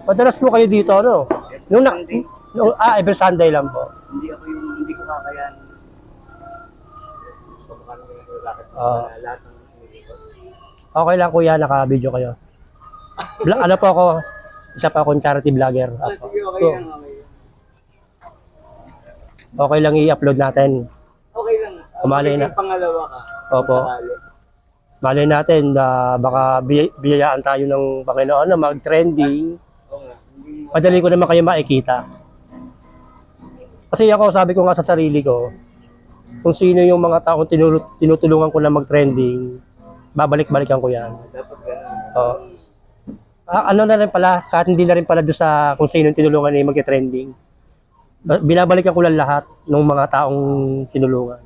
Madalas po kayo dito, ano? Nung na, every Sunday lang po. Hindi ako yung, hindi ko kakayan. Lahat ng Okay lang kuya, naka-video kayo. Ano po ako, isa pa akong charity vlogger. sige, okay So, lang, okay. okay lang i-upload natin. Okay lang. Malay na. Pangalawa ka. Opo. Malay natin na baka biyayaan tayo ng Panginoon na mag-trending. Oo nga. Madali ko naman kayo makikita. Kasi ako, sabi ko nga sa sarili ko, kung sino yung mga taong tinutulungan ko na mag-trending, babalik-balikan ko yan. Dapat ganun. So, ano na rin pala, kahit hindi na rin pala doon sa kung sino yung tinulungan na mag-trending. Binabalikan ko lang lahat ng mga taong tinulungan.